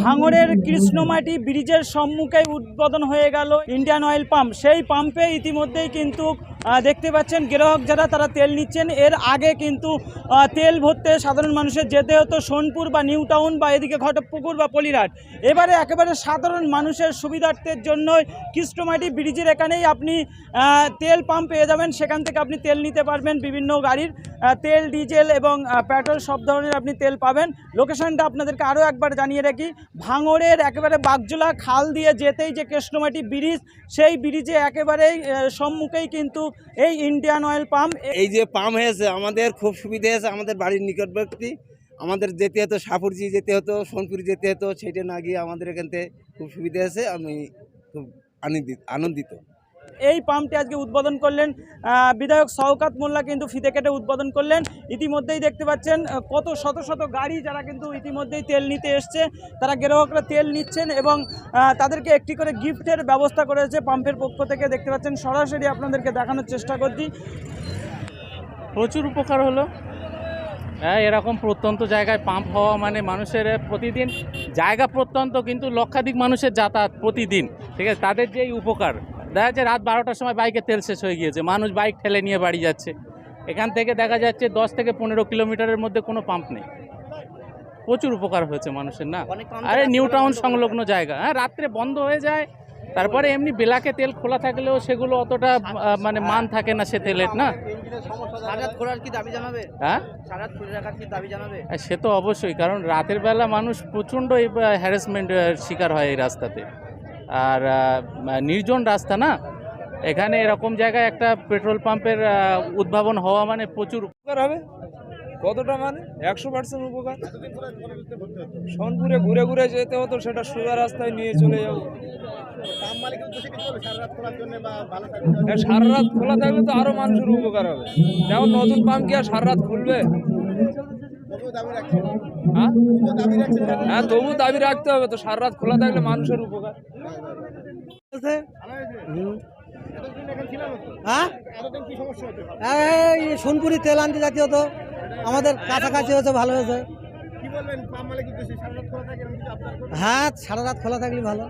ভাঙড়ের কৃষ্ণমাটি ব্রিজের সম্মুখে উদ্বোধন হয়ে গেল ইন্ডিয়ান অয়েল পাম্প। সেই পাম্পে ইতিমধ্যেই কিন্তু দেখতে পাচ্ছেন গ্রাহক যারা তারা তেল নিচ্ছেন। এর আগে কিন্তু তেল ভরতে সাধারণ মানুষের যেতে হতো সোনপুর বা নিউ টাউন বা এদিকে ঘটকপুকুর বা পলিরহাট। এবারে একেবারে সাধারণ মানুষের সুবিধার্থের জন্যই কৃষ্ণমাটি ব্রিজের এখানেই আপনি তেল পাম্প পেয়ে যাবেন। সেখান থেকে আপনি তেল নিতে পারবেন, বিভিন্ন গাড়ির তেল, ডিজেল এবং পেট্রোল সব ধরনের আপনি তেল পাবেন। লোকেশনটা আপনাদেরকে আরও একবার জানিয়ে রাখি, ভাঙড়ের একেবারে বাগজোলা খাল দিয়ে যেতেই যে কৃষ্ণমাটি ব্রিজ, সেই ব্রিজে একেবারেই সম্মুখেই কিন্তু এই ইন্ডিয়ান অয়েল পাম্প। এই যে পাম্প হয়েছে আমাদের খুব সুবিধা হয়েছে। আমাদের বাড়ির নিকটবর্তী আমাদের যেতে হতো সাপুরজি যেতে হতো, সোনপুর যেতে হতো, সেটা না গিয়ে আমাদের এখান থেকে খুব সুবিধা হয়েছে। আমি খুব আনন্দিত। এই পাম্পটি আজকে উদ্বোধন করলেন বিধায়ক শওকত মোল্লা, কিন্তু ফিতে কেটে উদ্বোধন করলেন। ইতিমধ্যেই দেখতে পাচ্ছেন কত শত শত গাড়ি যারা কিন্তু ইতিমধ্যেই তেল নিতে এসছে, তারা গ্রাহকরা তেল নিচ্ছেন এবং তাদেরকে একটি করে গিফটের ব্যবস্থা করেছে পাম্পের পক্ষ থেকে। দেখতে পাচ্ছেন, সরাসরি আপনাদেরকে দেখানোর চেষ্টা করছি। প্রচুর উপকার হলো। হ্যাঁ, এরকম প্রত্যন্ত জায়গায় পাম্প হওয়া মানে মানুষের প্রতিদিন জায়গা প্রত্যন্ত, কিন্তু লক্ষাধিক মানুষের যাতায়াত প্রতিদিন, ঠিক আছে। তাদের যে উপকার, দেখা যাচ্ছে রাত 12টার সময় বাইকে তেল শেষ হয়ে গিয়েছে, মানুষ বাইক ঠেলে নিয়ে বাড়ি যাচ্ছে। এখান থেকে দেখা যাচ্ছে 10 থেকে 15 কিলোমিটারের মধ্যে কোনো পাম্প নেই। প্রচুর উপকার হয়েছে মানুষের, না? আরে নিউ টাউন সংলগ্ন জায়গা, হ্যাঁ, রাত্রে বন্ধ হয়ে যায়। তারপরে এমনি বেলাকে তেল খোলা থাকলেও সেগুলো অতটা মানে মান থাকে না সে তেলের, না? হ্যাঁ, সে তো অবশ্যই, কারণ রাতের বেলা মানুষ প্রচণ্ড হ্যারাসমেন্টের শিকার হয় এই রাস্তাতে। আর নির্জন রাস্তা, না? এখানে এরকম জায়গায় একটা পেট্রোল পাম্পের উদ্ভাবন হওয়া মানে প্রচুর উপকার হবে। কতটা মানে 100% উপকার। সোনপুরে ঘুরে ঘুরে যেতে হতো, সেটা সোজা রাস্তায় নিয়ে চলে যাবো। সারা রাত খোলা থাকলে তো আরো মানুষের উপকার হবে। যেমন নতুন পাম্প কি আর সারা রাত খুলবে? হ্যাঁ, তবু দাবি রাখতে হবে তো, সারা রাত খোলা থাকলে মানুষের উপকার। সোনপুরি তেল আনতে যাচ্ছি হতো, আমাদের কাছাকাছি হচ্ছে, ভালো হয়েছে। হ্যাঁ, সারা রাত খোলা থাকলে ভালো।